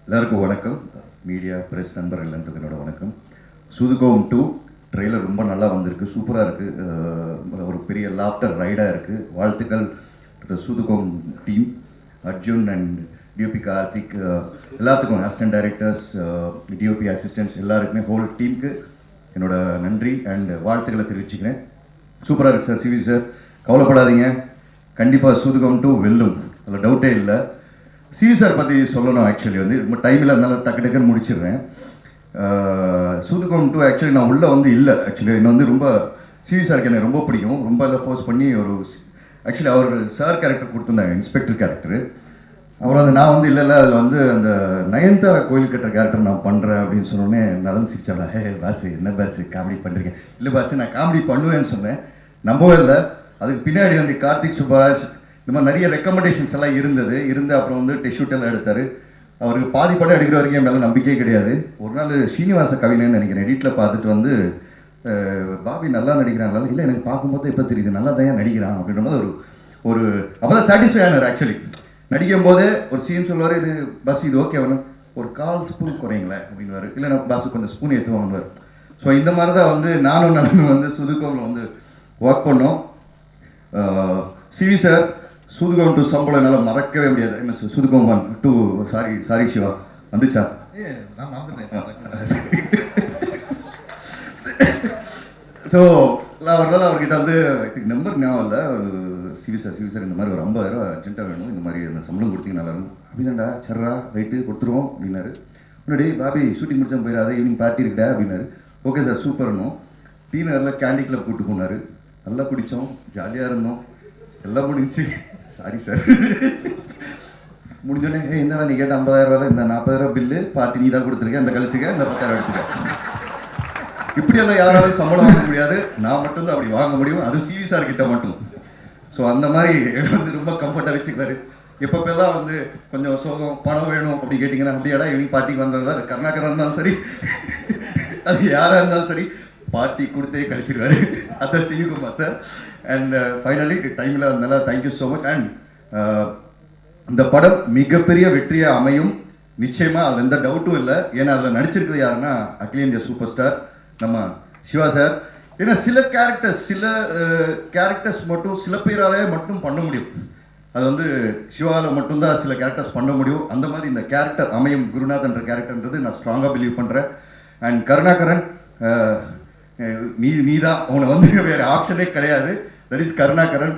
எல்லாருக்கும் வணக்கம். Media press நண்பர்கள் எல்லாத்துக்கும் என்னோட வணக்கம். சூதுகோம் 2 ட்ரெய்லர் ரொம்ப நல்லா வந்திருக்கு, சூப்பராக இருக்குது, ஒரு பெரிய லாஃப்டர் ரைடாக இருக்குது. வாழ்த்துக்கள் சூதுகோம் team, Arjun and DOP Karthik, எல்லாத்துக்கும் அசிஸ்டன்ட் டைரக்டர்ஸ், டிஓபி அசிஸ்டன்ட்ஸ் எல்லாருக்குமே, ஹோல் டீமுக்கு என்னோட நன்றி அண்ட் வாழ்த்துக்களை தெரிவிச்சுக்கிறேன். சூப்பராக இருக்குது சார். சிவி சார் கவலைப்படாதீங்க, கண்டிப்பாக சூதுகோம் 2 வெல்லும், அதில் டவுட்டே இல்லை. சிவி சார் பற்றி சொல்லணும். ஆக்சுவலி வந்து ரொம்ப டைமில் இருந்தாலும் டக்கு டக்குன்னு முடிச்சிடுறேன். சூதுகோம் 2 ஆக்சுவலி நான் உள்ளே வந்து இல்லை. ஆக்சுவலி என்ன வந்து ரொம்ப சிவி சாருக்கு எனக்கு ரொம்ப பிடிக்கும். ரொம்ப எல்லாம் ஃபோர்ஸ் பண்ணி ஒரு ஆக்சுவலி அவர் சார் கேரக்டர் கொடுத்துருந்தாங்க, இன்ஸ்பெக்டர் கேரக்டரு. அப்புறம் வந்து நான் வந்து இல்லை அதில் வந்து அந்த நயன்தாரா கோயில் கட்டுற கேரக்டர் நான் பண்ணுறேன் அப்படின்னு சொன்னோடனே நடந்து சிரிச்சாங்களா, ஹே பாஸ் என்ன பாஸ் காமெடி பண்ணுறீங்க? இல்லை பாஸ் நான் காமெடி பண்ணுவேன்னு சொன்னேன், நம்பவே இல்லை. அதுக்கு பின்னாடி வந்து கார்த்திக் சுப்பராஜ் இந்த மாதிரி நிறைய ரெக்கமெண்டேஷன்ஸ் எல்லாம் இருந்து அப்புறம் வந்து டெஸ்ட் எல்லாம் எடுத்தார். அவருக்கு பாதி படம் எடுக்கிற வரைக்கும் என் மேலே நம்பிக்கையே கிடையாது. ஒரு நாள் ஸ்ரீனிவாச கவினன்னு நினைக்கிறேன், எடிட்டில் பார்த்துட்டு வந்து பாபி நல்லா நடிக்கிறாங்களா, இல்லை எனக்கு பார்க்கும்போது எப்போ தெரியுது நல்லா தான் நடிக்கிறான் அப்படின்ற மாதிரி ஒரு அப்போ தான் சாட்டிஸ்ஃபை ஆனார். ஆக்சுவலி நடிக்கும் போதே ஒரு சீன் சொல்லுவார், இது பஸ் இது ஓகே வேணும், ஒரு 1/4 ஸ்பூன் குறைங்களேன் அப்படின்வார், இல்லை நான் பஸ் கொஞ்சம் ஸ்பூன் ஏற்றுவாங்குவார். ஸோ இந்த மாதிரி தான் வந்து நானும் வந்து சூதுகோமில் வந்து ஒர்க் பண்ணோம். சிவி சார் சூதுகோம் 2 சம்பளம் என்னால் மறக்கவே முடியாது. சூதுகோம் 1 2 சாரி சிவா வந்துச்சா? ஸோ ஒரு நாள் அவர்கிட்ட வந்து நம்பர் ஞாபகம் இல்லை, சிவி சார் இந்த மாதிரி ஒரு 50,000 அர்ஜென்ட்டாக வேணும், இந்த மாதிரி அந்த சம்பளம் கொடுத்தீங்க நல்லா இருக்கும் அப்படிதான்டா, சர்ரா ரைட்டு கொடுத்துருவோம் அப்படின்னாரு. முன்னாடி பாபி ஷூட்டிங் முடிச்சா போயிடாத, ஈவினிங் பார்ட்டி இருக்குடா அப்படின்னாரு. ஓகே சார் சூப்பர்னும். டீனரில் கேண்டி கிளப் கூப்பிட்டு போனார், நல்லா பிடிச்சோம், ஜாலியாக இருந்தோம், எல்லாம் முடிஞ்சு. சாரி சார் முடிஞ்சோடனே என்னடா நீ கேட்ட 50,000 இந்த 40,000 பில்லு பார்ட்டி நீ தான் கொடுத்துருக்கேன், அந்த கழிச்சுக்க இந்த 10,000 எடுத்துக்க. இப்படியெல்லாம் யாராலும் சம்பளம் வாங்க முடியாது, நான் மட்டும்தான் அப்படி வாங்க முடியும், அது சிவி சார் கிட்ட மட்டும். ஸோ அந்த மாதிரி வந்து ரொம்ப கம்ஃபர்ட்டாக வச்சுக்கிறாரு. எப்பப்பெல்லாம் வந்து கொஞ்சம் சோகம் பணம் வேணும் அப்படி கேட்டிங்கன்னா, அப்படியாடா ஈவினிங் பார்ட்டிக்கு வந்ததா, அது கருணாகரன் இருந்தாலும் சரி அது யாராக இருந்தாலும் சரி பார்ட்டி கொடுத்தே கழிச்சிருவாரு. அதான் சிவிகுமார் சார். அண்ட் ஃபைனலி டைமில் நல்லா தேங்க்யூ ஸோ மச். அண்ட் இந்த படம் மிகப்பெரிய வெற்றியாக அமையும் நிச்சயமாக, அதில் எந்த டவுட்டும் இல்லை. ஏன்னா அதில் நடிச்சிருக்கிறது யாருன்னா அகில இந்தியா சூப்பர் ஸ்டார் நம்ம சிவா சார். ஏன்னா சில கேரக்டர்ஸ் மட்டும் சில பேராலே மட்டும் பண்ண முடியும், அது வந்து சிவாவில் மட்டும்தான் சில கேரக்டர்ஸ் பண்ண முடியும். அந்த மாதிரி இந்த கேரக்டர் அமையும், குருநாதன்ற கேரக்டர்ன்றது நான் ஸ்ட்ராங்காக பிலீவ் பண்ணுறேன். அண்ட் கருணாகரன் நீ தான், அவனை வந்து வேறு ஆப்ஷனே கிடையாது, தட் இஸ் கருணாகரன்.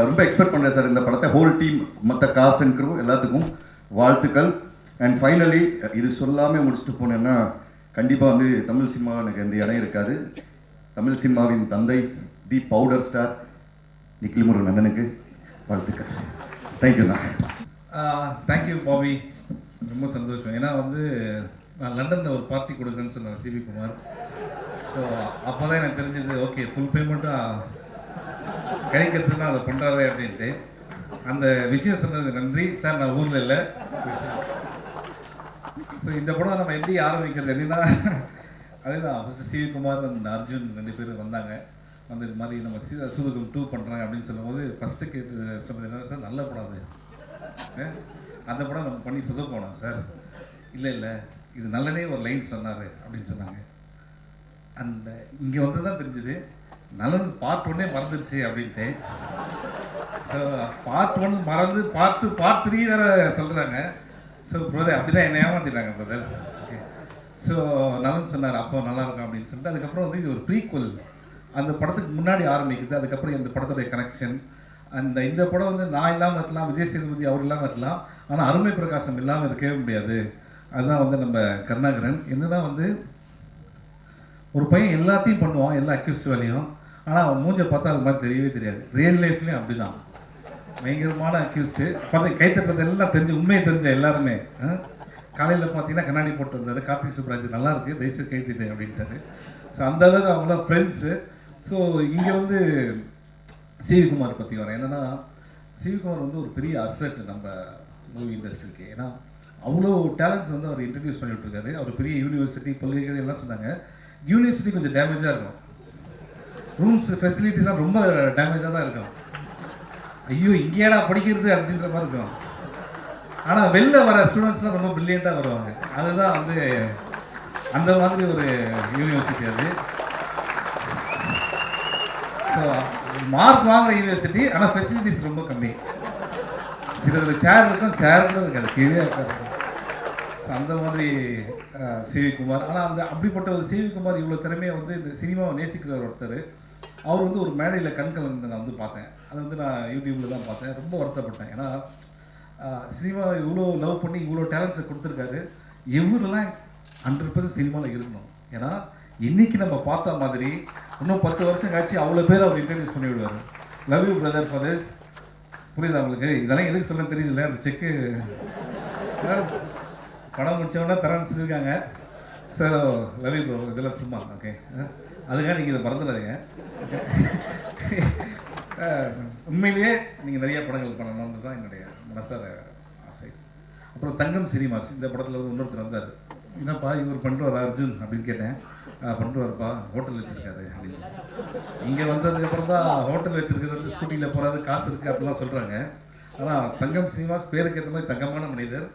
ரொம்ப எக்ஸ்பெக்ட் பண்ணுறேன் சார் இந்த படத்தை. ஹோல் டீம் மற்ற காஸ்ட் அண்ட் க்ரூ எல்லாத்துக்கும் வாழ்த்துக்கள். அண்ட் ஃபைனலி இது சொல்லாமல் முடிச்சுட்டு போனேன்னா கண்டிப்பாக வந்து தமிழ் சினிமா எனக்கு எந்த இடம் இருக்காது. தமிழ் சினிமாவின் தந்தை, தி பவுடர் ஸ்டார் நிக்கில் முருகன் அண்ணனுக்கு வாழ்த்துக்கள். தேங்க்யூண்ணா. தேங்க்யூ பாபி, ரொம்ப சந்தோஷம். ஏன்னா வந்து நான் லண்டனில் ஒரு பார்ட்டி கொடுக்குறேன்னு சொன்னேன் சிவி குமார். ஸோ அப்போ தான் எனக்கு தெரிஞ்சது, ஓகே ஃபுல் பேமெண்ட்டாக கிடைக்கிறது தான் அதை பண்ணுறாரு அப்படின்ட்டு. அந்த விஷயம் சொன்னது நன்றி சார், நான் ஊரில் இல்லை. ஸோ இந்த படம் நம்ம எப்படி ஆரம்பிக்கிறது எப்படின்னா, அதே தான் ஃபஸ்ட்டு சிவி குமார் அண்ட் அர்ஜுன் 2 பேரும் வந்தாங்க. வந்து இது மாதிரி நம்ம சூதுகோம் 2 பண்ணுறாங்க அப்படின்னு சொல்லும்போது ஃபஸ்ட்டு கேட்டு சொன்னது என்ன சார், நல்ல படம் அது, அந்த படம் நம்ம பண்ணி போனோம் சார். இல்லை இது நல்லனே ஒரு லைன் சொன்னார் அப்படின்னு சொன்னாங்க. அந்த இங்கே வந்து தான் தெரிஞ்சுது நல்லது பார்ட் 1 மறந்துடுச்சு அப்படின்ட்டு. ஸோ பார்ட் 1 மறந்து பார்ட் 3 வேறு சொல்கிறாங்க. ஸோ பிரதர் அப்படி தான் என்ன ஏமாத்திட்டாங்க பிரதர். ஓகே, ஸோ நலன் சொன்னார் அப்போ நல்லாயிருக்கும் அப்படின்னு சொல்லிட்டு, அதுக்கப்புறம் வந்து இது ஒரு ப்ரீக்வல், அந்த படத்துக்கு முன்னாடி ஆரம்பிக்குது. அதுக்கப்புறம் இந்த படத்துடைய கனெக்ஷன், இந்த படம் வந்து நான் இல்லாமல் இருக்கலாம், விஜய் சேதுபதி அவர் இல்லாமல் இருக்கலாம், ஆனால் அருமை பிரகாசம் இல்லாமல் இருக்கவே முடியாது. அதுதான் வந்து நம்ம கருணாகரன். என்னதான் வந்து ஒரு பையன் எல்லாத்தையும் பண்ணுவான், எல்லா அக்யூஸ்ட் வேலையும், ஆனால் அவன் மூஞ்சை பார்த்தா அது மாதிரி தெரியவே தெரியாது. ரியல் லைஃப்லேயும் அப்படி தான், பயங்கரமான அக்யூஸ்டு. பார்த்து கைத்தட்டது எல்லாம் தெரிஞ்சு, உண்மையை தெரிஞ்ச எல்லாருமே. காலையில் பார்த்தீங்கன்னா கண்ணாடி போட்டு வந்தார், கார்த்திக் சுப்ராஜ் நல்லா இருக்குது தயவுசெய்து கைட்டிட்டு அப்படின்ட்டாரு. ஸோ அந்த அளவுக்கு அவங்களாம் ஃப்ரெண்ட்ஸு. ஸோ இங்கே வந்து சிவிகுமார் பற்றி வரேன். என்னென்னா சிவிகுமார் வந்து ஒரு பெரிய அசெட் நம்ம மூவி இண்டஸ்ட்ரிக்கு. ஏன்னா அவ்வளோ டேலண்ட்ஸ் வந்து அவர் இன்ட்ரடியூஸ் பண்ணி விட்டுருக்காரு. அவர் பெரிய யூனிவர்சிட்டி பல்கலைக்கழகம் எல்லாம் சொன்னாங்க. யூனிவர்சிட்டி கொஞ்சம் டேமேஜாக இருக்கும், ரூம்ஸ் ஃபெசிலிட்டிஸ்லாம் ரொம்ப டேமேஜாக தான் இருக்கும். ஐயோ இங்கேடா படிக்கிறது அப்படின்ற மாதிரி இருக்கும். ஆனால் வெளில வர ஸ்டூடெண்ட்ஸ்லாம் ரொம்ப ப்ரில்லியண்ட்டாக வருவாங்க. அதுதான் வந்து அந்த மாதிரி ஒரு யூனிவர்சிட்டி அது. ஸோ மார்க் வாங்குற யூனிவர்சிட்டி, ஆனால் ஃபெசிலிட்டிஸ் ரொம்ப கம்மி. சில சேர் இருக்கும், சேர் கூட இருக்காது, கீழே இருக்காது. ஸோ அந்த மாதிரி சிவி குமார். ஆனால் அந்த அப்படிப்பட்ட ஒரு சிவி குமார் இவ்வளோ திறமையை வந்து இந்த சினிமாவை நேசிக்கிற ஒருத்தர். அவர் வந்து ஒரு மேடையில் கண் கலந்து நான் வந்து பார்த்தேன். அதை வந்து நான் யூடியூப்பில் தான் பார்த்தேன். ரொம்ப வருத்தப்பட்டேன். ஏன்னா சினிமா இவ்வளோ லவ் பண்ணி இவ்வளோ டேலண்ட்ஸை கொடுத்துருக்காரு. இவரெல்லாம் 100% சினிமாவில் இருக்கணும். ஏன்னா இன்றைக்கி நம்ம பார்த்த மாதிரி இன்னும் 10 வருஷம் கழிச்சு அவ்வளோ பேர் அவர் இன்ட்ரடியூஸ் பண்ணி விடுவார். Love you brother for this. புரியுதா உங்களுக்கு? இதெல்லாம் எதுக்கு சொல்ல தெரியுதுல்ல? அந்த செக்கு படம் முடிச்சவொடனே தரேன்னு சொல்லியிருக்காங்க. ஸோ லவ் யூ ப்ரோ, இதெல்லாம் சும்மா. ஓகே, அதுக்காக நீங்கள் இதை மறந்துடாதீங்க. உண்மையிலேயே நீங்கள் நிறைய படங்கள் பண்ணணுன்றது தான் என்னுடைய மனசார ஆசை. அப்புறம் தங்கம் சினிமாஸ், இந்த படத்தில் வந்து இன்னொருத்தர் வந்தார். என்னப்பா இவர் பண்ணுறாரு அர்ஜுன் அப்படின்னு கேட்டேன். பண்ணுறாருப்பா, ஹோட்டல் வச்சுருக்காரு அப்படின்னு. இங்கே வந்ததுக்கப்புறம் தான் ஹோட்டல் வச்சுருக்கிறது, ஸ்கூட்டியில் போகிறாரு, காசு இருக்குது அப்படிலாம் சொல்கிறாங்க. ஆனால் தங்கம் சினிமாஸ் பேருக்கு ஏற்ற மாதிரி தங்கமான மனிதர்.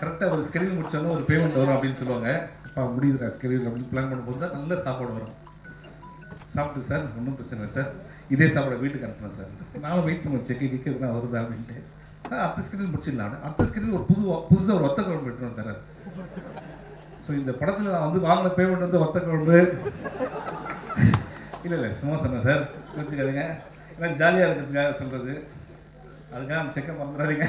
கரெக்டாக ஒரு ஸ்கெடியூல் முடிச்சாலும் ஒரு பேமெண்ட் வரும் அப்படின்னு சொல்லுவாங்க. அப்பா முடியுதுடா ஸ்கெடியூல் அப்படின்னு பிளான் பண்ணும்போது தான் நல்ல சாப்பாடு வரும். சாப்பிட்டு சார் ஒன்றும் பிரச்சனை இல்லை சார், இதே சாப்பாடை வீட்டுக்கு அனுப்புகிறேன் சார். நானும் வெயிட் பண்ணுவேன் செக்கு கிக்கு எதுனா வருதா அப்படின்ட்டு. அடுத்த ஸ்கெடியூல் முடிச்சிடலாம். அடுத்த ஸ்கெடியூல் ஒரு புதுசாக ஒரு வத்த குழம்பு எடுத்துகிட்டு வந்தார். ஸோ இந்த படத்தில் நான் வந்து வாங்கின பேமெண்ட் வந்து வத்த குழம்பு இல்லை சும்மா சொன்னேன் சார், புரிஞ்சுக்காதீங்க. ஏன்னா ஜாலியாக இருக்கிறதுக்காக சொல்கிறது, அதுக்காக அந்த செக்கை மறந்துடாதீங்க.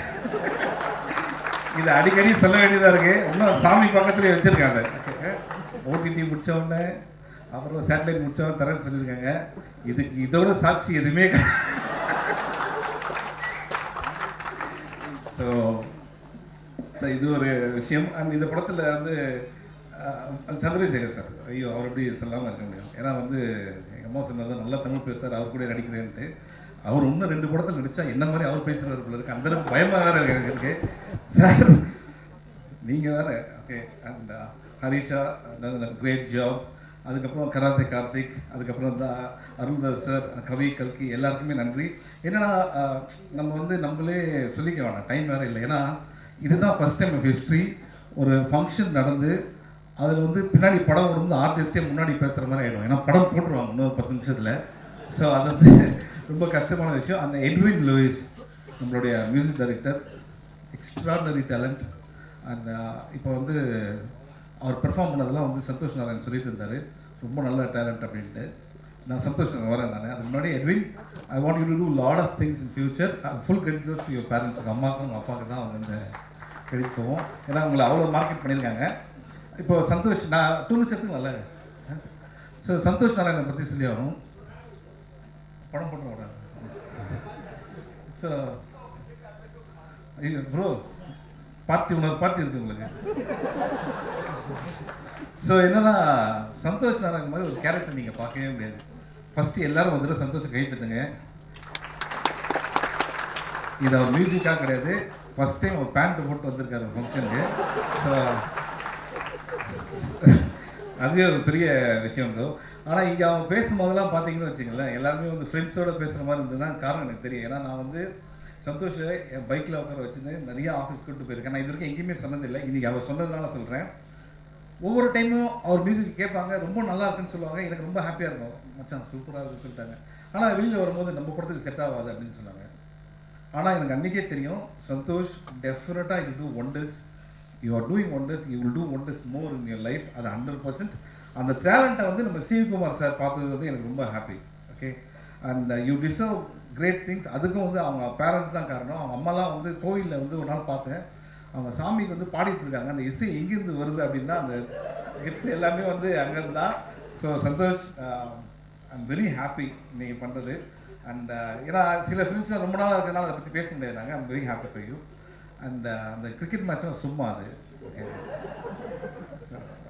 இது அடிக்கடி சொல்ல வேண்டியதாக இருக்குது. இன்னும் சாமி பக்கத்துலேயே வச்சுருக்காங்க. ஓடிடி முடித்தவொடனே அப்புறம் சேட்டலைட் முடித்தவொடனே தரேன்னு சொல்லியிருக்காங்க. இதுக்கு இதோட சாட்சி எதுவுமே ஸோ இது ஒரு விஷயம். அண்ட் இந்த படத்தில் வந்து சந்திரசேகர் சார், ஐயோ அவர் எப்படி சொல்லாமல் இருக்க முடியும். ஏன்னா வந்து எங்கள் அம்மா சொன்னது நல்லா தமிழ் பேசுகிறார், அவர் கூட நடிக்கிறேன்ட்டு. அவர் இன்னும் 2 படத்தில் நடித்தா என்ன மாதிரி அவர் பேசுகிறார் போல இருக்குது. அந்தளவுக்கு பயமாக வேறு இருக்கு சார். நீங்கள் வேறு. Okay, and Harisha great job. அதுக்கப்புறம் கராத்தே கார்த்திக், அதுக்கப்புறம் இந்த அருள்தாஸ் சார், கவி கல்கி, எல்லாருக்குமே நன்றி. என்னென்னா நம்ம வந்து நம்மளே சொல்லிக்க வேணாம், டைம் வேறு இல்லை. ஏன்னா இதுதான் ஃபஸ்ட் டைம் ஆஃப் ஹிஸ்ட்ரி. ஒரு ஃபங்க்ஷன் நடந்து அதில் வந்து பின்னாடி படம் வந்து ஆர்டிஸ்டே முன்னாடி பேசுகிற மாதிரி ஆகிடும். ஏன்னா படம் போட்டுருவாங்க இன்னும் 10 நிமிஷத்தில். ஸோ அது வந்து ரொம்ப கஷ்டமான விஷயம். அந்த எட்வின் லூயிஸ் நம்மளுடைய மியூசிக் டைரக்டர், எக்ஸ்ட்ராடனரி டேலண்ட். அந்த இப்போ வந்து அவர் பெர்ஃபார்ம் பண்ணதெல்லாம் வந்து சந்தோஷ் நாராயண் சொல்லிட்டு இருந்தார், ரொம்ப நல்ல டேலண்ட் அப்படின்ட்டு. நான் சந்தோஷ் வரேன். நான் அதுக்கு முன்னாடி Edwin, I want you to do lot of things in future. Full credit goes to your பேரண்ட்ஸுக்கு, அம்மாவுக்கும் அப்பாவுக்கு தான் அவங்க இந்த கிரெடிட் போவோம். ஏன்னா அவங்களை அவ்வளோ மார்க்கெட் பண்ணியிருக்காங்க. இப்போ சந்தோஷ், நான் 2 நிமிஷத்துக்கு நல்லா. ஸோ சந்தோஷ் நாராயணனை பற்றி சொல்லி ஆகணும். படம் போட்டு வரேன். ஸோ ப்ரோ பார்ட்டி பார்ட்டி இருக்கு உங்களுக்கு. ஸோ என்னன்னா சந்தோஷ் நாராயணன் மாதிரி ஒரு கேரக்டர் நீங்கள் பார்க்கவே முடியாது. ஃபஸ்ட்டு எல்லாரும் வந்துட்டு சந்தோஷம் கை தட்டுங்க. இது அவர் மியூசிக்காக கிடையாது, ஃபஸ்ட் டைம் ஒரு பேண்ட் போட்டு வந்திருக்காரு ஃபங்க்ஷனுக்கு. ஸோ அதுவே ஒரு பெரிய விஷயம் ப்ரோ. ஆனால் இங்கே அவங்க பேசும்போதெல்லாம் பார்த்தீங்கன்னு வச்சுங்களேன், எல்லாருமே வந்து ஃப்ரெண்ட்ஸோடு பேசுகிற மாதிரி இருந்ததுன்னா காரணம் எனக்கு தெரியும். ஏன்னா நான் வந்து சந்தோஷை என் பைக்கில் உட்கார வச்சுருந்து நிறையா ஆஃபீஸ் கூப்பிட்டு போயிருக்கேன். நான் இது வரைக்கும் எங்கேயுமே சொன்னதில்லை, இன்றைக்கி அவர் சொன்னதுனால சொல்கிறேன். ஒவ்வொரு டைமும் அவர் மியூசிக் கேட்பாங்க, ரொம்ப நல்லா இருக்குன்னு சொல்லுவாங்க. எனக்கு ரொம்ப ஹாப்பியாக இருக்கும், மச்சான் சூப்பராக இருக்குன்னு சொல்லிட்டாங்க. ஆனால் வெளியில் வரும்போது நம்ம படத்துக்கு செட் ஆகாது அப்படின்னு சொன்னாங்க. ஆனால் எனக்கு அன்றைக்கே தெரியும், சந்தோஷ் டெஃபினட்டாக it two wonders. You are doing wonders, you will do wonders more in your life. அது 100%. அந்த டேலண்ட்டை வந்து நம்ம சிவி குமார் சார் பார்த்தது வந்து எனக்கு ரொம்ப happy. Okay, and you deserve great things. அதுக்கும் வந்து அவங்க பேரண்ட்ஸ் தான் காரணம். அவங்க அம்மாலாம் வந்து கோவிலில் வந்து ஒரு நாள் பார்த்தேன், அவங்க சாமிக்கு வந்து பாடிட்டு இருக்காங்க. அந்த இசை எங்கேருந்து வருது அப்படின்னா அந்த கிஃப்ட் எல்லாமே வந்து அங்கேருந்து தான். So Santhosh, I am very happy நீங்கள் பண்ணுறது. அண்ட் ஏன்னா சில ஃப்ரெண்ட்ஸ் ரொம்ப நாளாக இருக்கிறதுனால அதை பற்றி பேச முடியாதாங்க. I am very happy for you. And அந்த கிரிக்கெட் மேட்ச்லாம் சும்மா அது. ஓகே,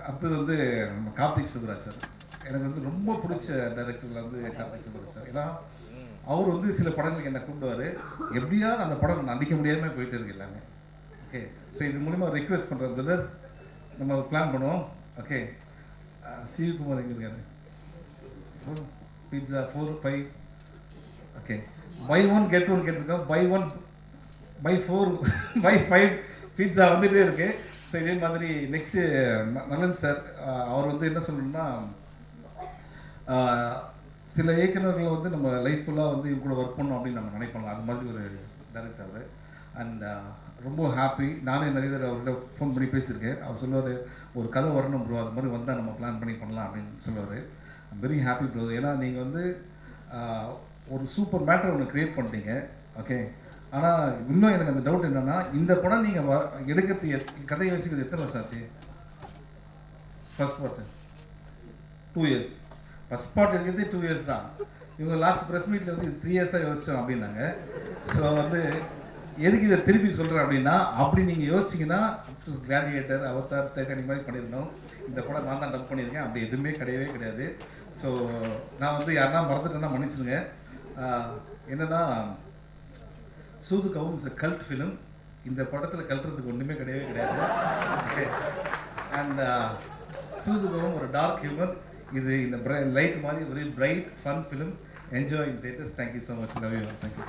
அடுத்தது வந்து நம்ம கார்த்திக் சுப்ராஜ் சார். எனக்கு வந்து ரொம்ப பிடிச்ச டைரக்டரில் வந்து கார்த்திக் சுப்ராஜ் சார். ஏன்னா அவர் வந்து சில படங்களுக்கு என்ன கூப்பிடுவார், எப்படியாவது அந்த படம் நடிக்க முடியாமல் போயிட்டு இருக்கு எல்லாமே. ஓகே, ஸோ இது மூலிமா ரிக்வெஸ்ட் பண்ணுறது பிரதர், நம்ம பிளான் பண்ணுவோம். ஓகே, சிவி குமார் எங்கே இருக்காரு? பீட்சா 4, 5. ஓகே, buy 1 get 1 கேட்டிருக்கோம். buy 1 buy 4 buy 5 பீட்சா வந்துகிட்டே இருக்கு. ஸோ இதே மாதிரி நெக்ஸ்ட்டு நலன் சார், அவர் வந்து என்ன சொல்லணும்னா, சில இயக்குநர்கள் வந்து நம்ம லைஃப் ஃபுல்லாக வந்து இவங்க கூட ஒர்க் பண்ணோம் அப்படின்னு நம்ம நினைப்போம். அது மாதிரி ஒரு டைரக்டர் அவர். அண்ட் ரொம்ப ஹாப்பி. நானே நிறைய பேர் அவர்கிட்ட ஃபோன் பண்ணி பேசியிருக்கேன். அவர் சொல்லுவார், ஒரு கதை வரணும் ப்ரோ, அது மாதிரி வந்தால் நம்ம பிளான் பண்ணி பண்ணலாம் அப்படின்னு சொல்லுவார். I'm very happy bro. ஏன்னா நீங்கள் வந்து ஒரு சூப்பர் மேட்டர் ஒன்று க்ரியேட் பண்ணிட்டீங்க. ஓகே, ஆனால் இன்னும் எனக்கு அந்த டவுட் என்னென்னா, இந்த படம் நீங்கள் எடுக்கிறது கதை யோசிக்கிறது எத்தனை வருஷம் ஆச்சு? First part 2 years. First part எடுக்கிறதே 2 இயர்ஸ் தான். இவங்க லாஸ்ட் ப்ரெஸ் மீட்டில் வந்து 3 இயர்ஸாக யோசிச்சோம் அப்படின்னாங்க. ஸோ வந்து எதுக்கு இதை திருப்பி சொல்கிறேன் அப்படின்னா, அப்படி நீங்கள் யோசிச்சிங்கன்னா கிளாடியேட்டர், அவதார், தேக்கணி மாதிரி பண்ணியிருந்தோம். இந்த படம் நான் தான் டப் பண்ணியிருக்கேன். அப்படி எதுவுமே கிடையவே கிடையாது. ஸோ நான் வந்து யாருன்னா மறந்துட்டேன்னா மன்னிச்சிடுங்க. என்னென்னா, சூதுகவும் இட்ஸ் கல்ட் ஃபிலிம். இந்த படத்தில் கல்ட்டுறதுக்கு ஒன்றுமே கிடையவே கிடையாது. ஓகே, அண்ட் சூதுகவும் ஒரு டார்க் ஹியூமர். இது இந்த லைட் மாதிரி ஒரு bright fun film. Enjoy in theatres. Thank you so much. Love you. Thank you.